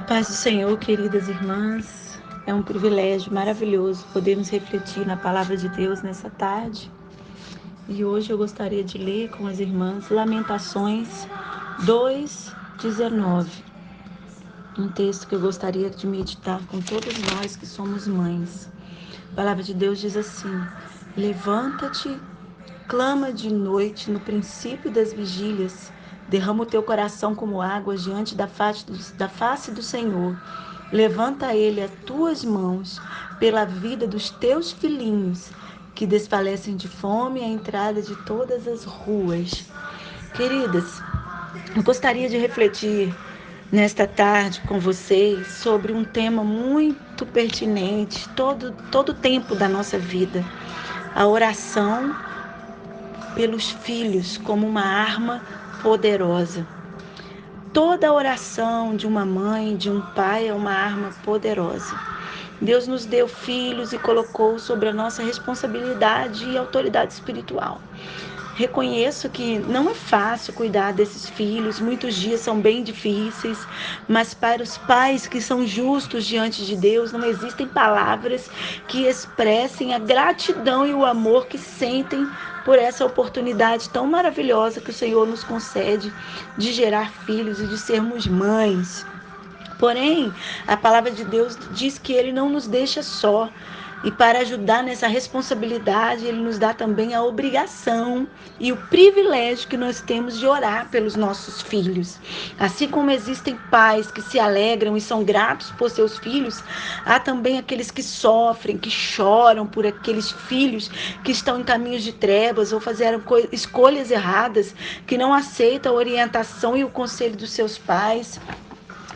Paz do Senhor, queridas irmãs, é um privilégio maravilhoso podermos refletir na palavra de Deus nessa tarde. E hoje eu gostaria de ler com as irmãs Lamentações 2:19, um texto que eu gostaria de meditar com todas nós que somos mães. A palavra de Deus diz assim: levanta-te, clama de noite no princípio das vigílias, derrama o teu coração como águas diante da face do Senhor. Levanta a ele as tuas mãos pela vida dos teus filhinhos, que desfalecem de fome à entrada de todas as ruas. Queridas, eu gostaria de refletir nesta tarde com vocês sobre um tema muito pertinente, todo o tempo da nossa vida: a oração pelos filhos como uma arma poderosa. Toda oração de uma mãe, de um pai, é uma arma poderosa. Deus nos deu filhos e colocou sobre a nossa responsabilidade e autoridade espiritual. Reconheço que não é fácil cuidar desses filhos, muitos dias são bem difíceis, mas para os pais que são justos diante de Deus, não existem palavras que expressem a gratidão e o amor que sentem por essa oportunidade tão maravilhosa que o Senhor nos concede de gerar filhos e de sermos mães. Porém, a palavra de Deus diz que Ele não nos deixa só. E para ajudar nessa responsabilidade, Ele nos dá também a obrigação e o privilégio que nós temos de orar pelos nossos filhos. Assim como existem pais que se alegram e são gratos por seus filhos, há também aqueles que sofrem, que choram por aqueles filhos que estão em caminhos de trevas ou fizeram escolhas erradas, que não aceitam a orientação e o conselho dos seus pais,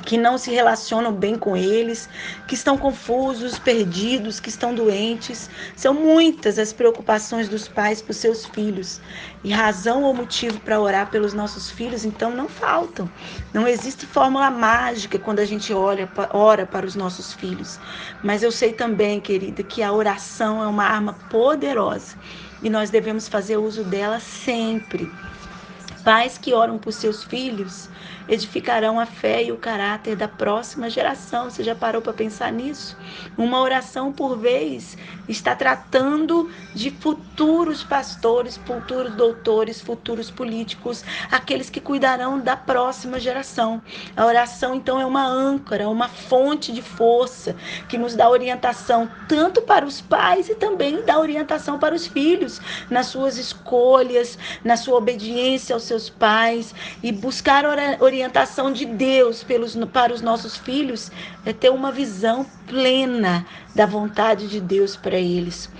que não se relacionam bem com eles, que estão confusos, perdidos, que estão doentes. São muitas as preocupações dos pais por seus filhos. E razão ou motivo para orar pelos nossos filhos, então, não faltam. Não existe fórmula mágica quando a gente ora para os nossos filhos. Mas eu sei também, querida, que a oração é uma arma poderosa e nós devemos fazer uso dela sempre. Pais que oram por seus filhos edificarão a fé e o caráter da próxima geração. Você já parou para pensar nisso? Uma oração por vez está tratando de futuros pastores, futuros doutores, futuros políticos, aqueles que cuidarão da próxima geração. A oração, então, é uma âncora, uma fonte de força que nos dá orientação tanto para os pais e também dá orientação para os filhos nas suas escolhas, na sua obediência aos seus pais. E buscar orientação de Deus para os nossos filhos é ter uma visão plena da vontade de Deus para eles.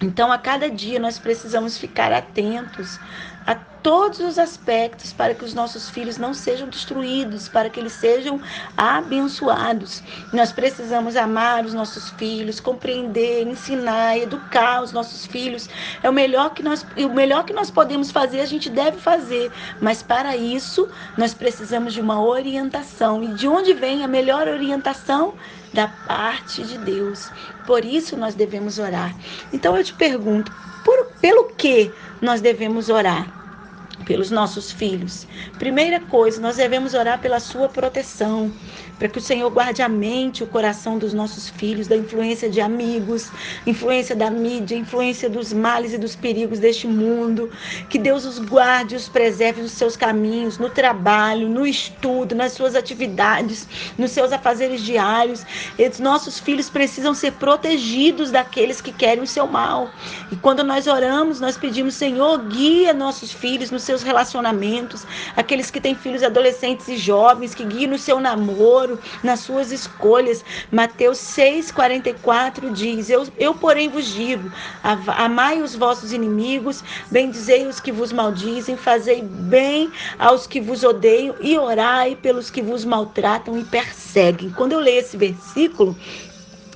Então, a cada dia nós precisamos ficar atentos a todos os aspectos para que os nossos filhos não sejam destruídos, para que eles sejam abençoados. Nós precisamos amar os nossos filhos, compreender, ensinar, educar os nossos filhos. O melhor que nós podemos fazer, a gente deve fazer. Mas para isso, nós precisamos de uma orientação. E de onde vem a melhor orientação? Da parte de Deus. Por isso nós devemos orar. Então eu te pergunto, pelo que nós devemos orar? Pelos nossos filhos. Primeira coisa, nós devemos orar pela sua proteção, para que o Senhor guarde a mente e o coração dos nossos filhos da influência de amigos, influência da mídia, influência dos males e dos perigos deste mundo. Que Deus os guarde e os preserve nos seus caminhos, no trabalho, no estudo, nas suas atividades, nos seus afazeres diários. Os nossos filhos precisam ser protegidos daqueles que querem o seu mal. E quando nós oramos, nós pedimos: Senhor, guia nossos filhos nos seus relacionamentos, aqueles que têm filhos adolescentes e jovens, que guiem no seu namoro, nas suas escolhas. Mateus 6,44 diz: eu porém vos digo, amai os vossos inimigos, bendizei os que vos maldizem, fazei bem aos que vos odeiam e orai pelos que vos maltratam e perseguem. Quando eu leio esse versículo,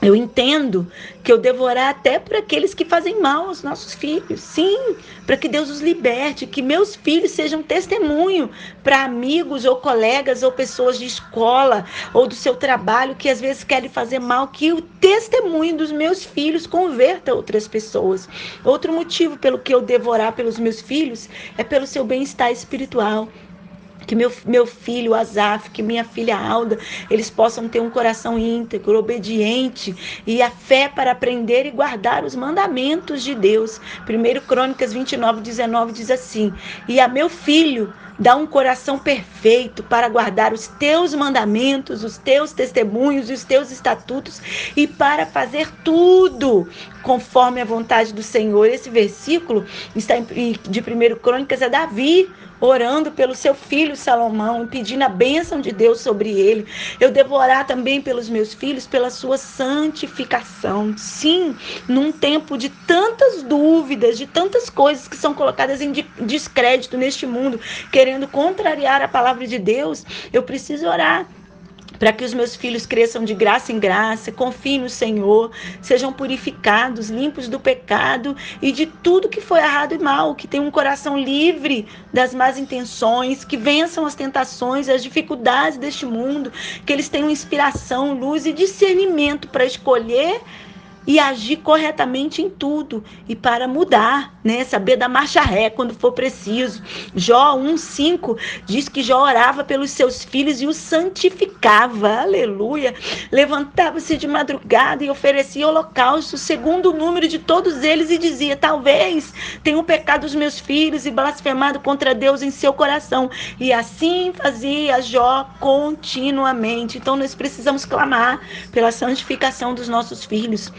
eu entendo que eu devo orar até por aqueles que fazem mal aos nossos filhos. Sim, para que Deus os liberte, que meus filhos sejam testemunho para amigos ou colegas ou pessoas de escola ou do seu trabalho que às vezes querem fazer mal, que o testemunho dos meus filhos converta outras pessoas. Outro motivo pelo que eu devo orar pelos meus filhos é pelo seu bem-estar espiritual. Que meu filho Asaf, que minha filha Alda, eles possam ter um coração íntegro, obediente e a fé para aprender e guardar os mandamentos de Deus. 1 Crônicas 29:19 diz assim: e a meu filho dá um coração perfeito para guardar os teus mandamentos, os teus testemunhos e os teus estatutos e para fazer tudo conforme a vontade do Senhor. Esse versículo está de 1 Crônicas, é Davi orando pelo seu filho Salomão, pedindo a bênção de Deus sobre ele. Eu devo orar também pelos meus filhos, pela sua santificação. Sim, num tempo de tantas dúvidas, de tantas coisas que são colocadas em descrédito neste mundo, querendo contrariar a palavra de Deus, eu preciso orar para que os meus filhos cresçam de graça em graça, confiem no Senhor, sejam purificados, limpos do pecado e de tudo que foi errado e mal, que tenham um coração livre das más intenções, que vençam as tentações, as dificuldades deste mundo, que eles tenham inspiração, luz e discernimento para escolher e agir corretamente em tudo e para mudar, né? Saber dar marcha ré quando for preciso. Jó 1:5 diz que Jó orava pelos seus filhos e os santificava, aleluia. Levantava-se de madrugada e oferecia holocausto segundo o número de todos eles e dizia: talvez tenham pecado os meus filhos e blasfemado contra Deus em seu coração. E assim fazia Jó continuamente. Então nós precisamos clamar pela santificação dos nossos filhos.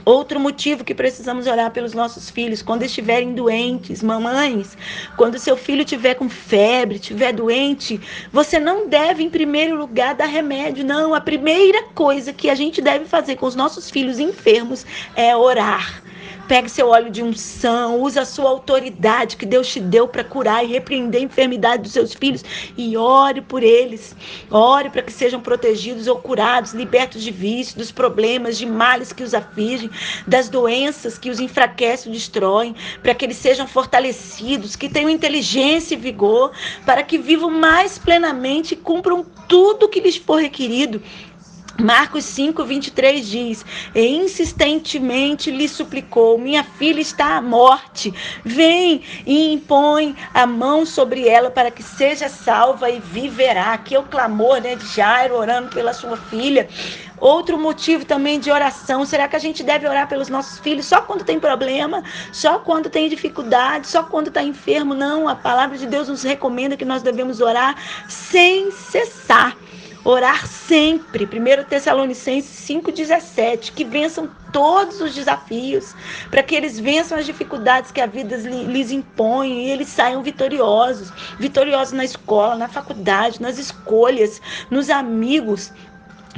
Outro motivo que precisamos orar pelos nossos filhos, quando estiverem doentes, mamães, quando seu filho estiver com febre, estiver doente, você não deve, em primeiro lugar, dar remédio, não. A primeira coisa que a gente deve fazer com os nossos filhos enfermos é orar. Pegue seu óleo de unção, use a sua autoridade que Deus te deu para curar e repreender a enfermidade dos seus filhos e ore por eles. Ore para que sejam protegidos ou curados, libertos de vícios, dos problemas, de males que os afligem, das doenças que os enfraquecem e destroem, para que eles sejam fortalecidos, que tenham inteligência e vigor, para que vivam mais plenamente e cumpram tudo que lhes for requerido. Marcos 5:23 diz: e insistentemente lhe suplicou: minha filha está à morte, vem e impõe a mão sobre ela para que seja salva e viverá. Aqui é o clamor, né, de Jairo orando pela sua filha. Outro motivo também de oração, será que a gente deve orar pelos nossos filhos só quando tem problema, só quando tem dificuldade, só quando está enfermo? Não, a palavra de Deus nos recomenda que nós devemos orar sem cessar. Orar sempre, 1 Tessalonicenses 5:17, que vençam todos os desafios, para que eles vençam as dificuldades que a vida lhes impõe e eles saiam vitoriosos, vitoriosos na escola, na faculdade, nas escolhas, nos amigos.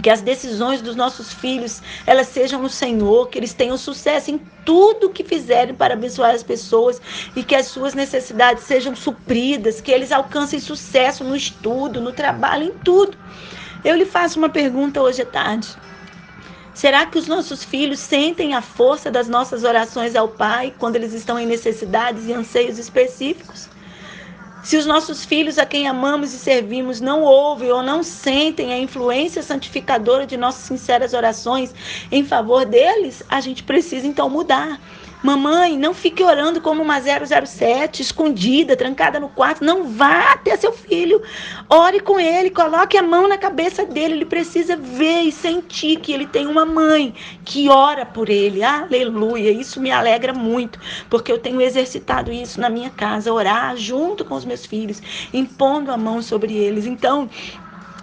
Que as decisões dos nossos filhos, elas sejam no Senhor, que eles tenham sucesso em tudo que fizerem para abençoar as pessoas e que as suas necessidades sejam supridas, que eles alcancem sucesso no estudo, no trabalho, em tudo. Eu lhe faço uma pergunta hoje à tarde. Será que os nossos filhos sentem a força das nossas orações ao Pai quando eles estão em necessidades e anseios específicos? Se os nossos filhos a quem amamos e servimos não ouvem ou não sentem a influência santificadora de nossas sinceras orações em favor deles, a gente precisa então mudar. Mamãe, não fique orando como uma 007, escondida, trancada no quarto. Não vá até seu filho. Ore com ele, coloque a mão na cabeça dele. Ele precisa ver e sentir que ele tem uma mãe que ora por ele. Aleluia, isso me alegra muito, porque eu tenho exercitado isso na minha casa, orar junto com os meus filhos, impondo a mão sobre eles. Então,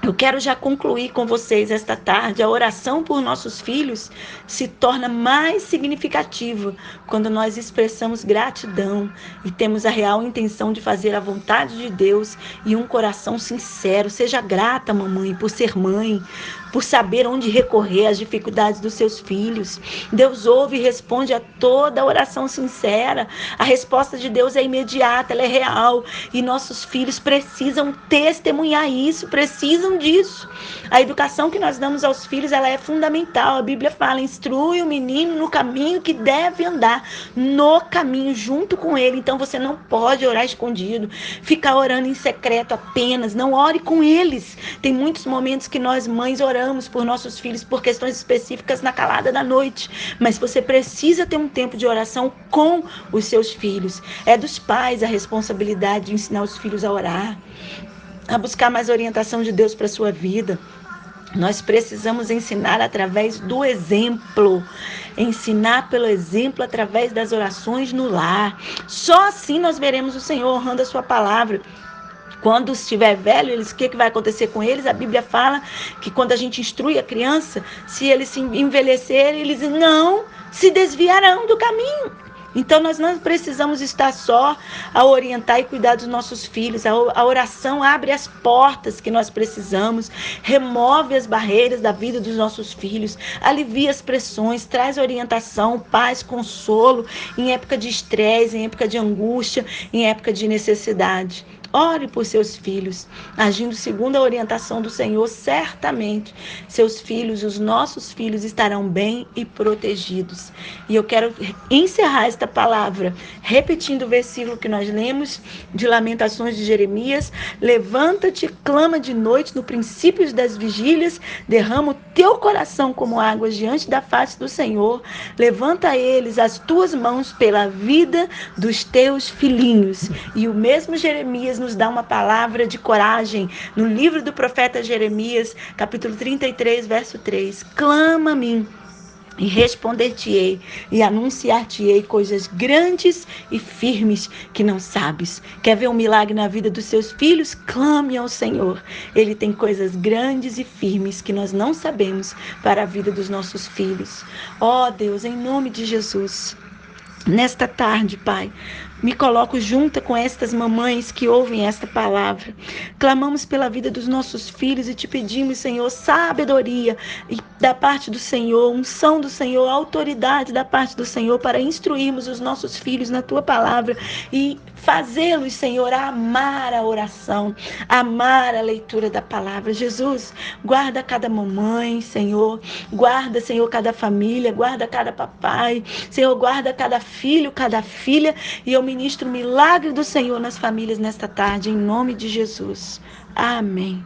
eu quero já concluir com vocês esta tarde. A oração por nossos filhos se torna mais significativa quando nós expressamos gratidão e temos a real intenção de fazer a vontade de Deus e um coração sincero. Seja grata, mamãe, por ser mãe, por saber onde recorrer às dificuldades dos seus filhos. Deus ouve e responde a toda oração sincera. A resposta de Deus é imediata, ela é real. E nossos filhos precisam testemunhar isso, precisam disso. A educação que nós damos aos filhos, ela é fundamental. A Bíblia fala: instrui o menino no caminho que deve andar, no caminho, junto com ele. Então você não pode orar escondido, ficar orando em secreto apenas. Não ore com eles. Tem muitos momentos que nós mães oramos por nossos filhos por questões específicas na calada da noite, mas você precisa ter um tempo de oração com os seus filhos. É dos pais a responsabilidade de ensinar os filhos a orar. a buscar mais orientação de Deus para a sua vida. Nós precisamos ensinar através do exemplo, ensinar pelo exemplo através das orações no lar. Só assim nós veremos o Senhor honrando a sua palavra. Quando estiver velho, o que vai acontecer com eles? A Bíblia fala que quando a gente instrui a criança, se eles se envelhecerem, eles não se desviarão do caminho. Então nós não precisamos estar só a orientar e cuidar dos nossos filhos. A oração abre as portas que nós precisamos, remove as barreiras da vida dos nossos filhos, alivia as pressões, traz orientação, paz, consolo em época de estresse, em época de angústia, em época de necessidade. Ore por seus filhos, agindo segundo a orientação do Senhor, certamente seus filhos, os nossos filhos, estarão bem e protegidos. E eu quero encerrar esta palavra repetindo o versículo que nós lemos de Lamentações de Jeremias: levanta-te, clama de noite, no princípio das vigílias, derrama o teu coração como águas diante da face do Senhor, levanta a eles as tuas mãos pela vida dos teus filhinhos. E o mesmo Jeremias nos dá uma palavra de coragem no livro do profeta Jeremias, capítulo 33, verso 3. Clama a mim e responder-te-ei e anunciar-te-ei coisas grandes e firmes que não sabes. Quer ver um milagre na vida dos seus filhos? Clame ao Senhor. Ele tem coisas grandes e firmes que nós não sabemos para a vida dos nossos filhos. Ó Deus, em nome de Jesus, nesta tarde, Pai, me coloco junto com estas mamães que ouvem esta palavra. Clamamos pela vida dos nossos filhos e te pedimos, Senhor, sabedoria da parte do Senhor, unção do Senhor, autoridade da parte do Senhor para instruirmos os nossos filhos na tua palavra e fazê-los, Senhor, a amar a oração, amar a leitura da palavra. Jesus, guarda cada mamãe, Senhor, guarda, Senhor, cada família, guarda cada papai, Senhor, guarda cada filho, cada filha, e eu ministro o milagre do Senhor nas famílias nesta tarde, em nome de Jesus. Amém.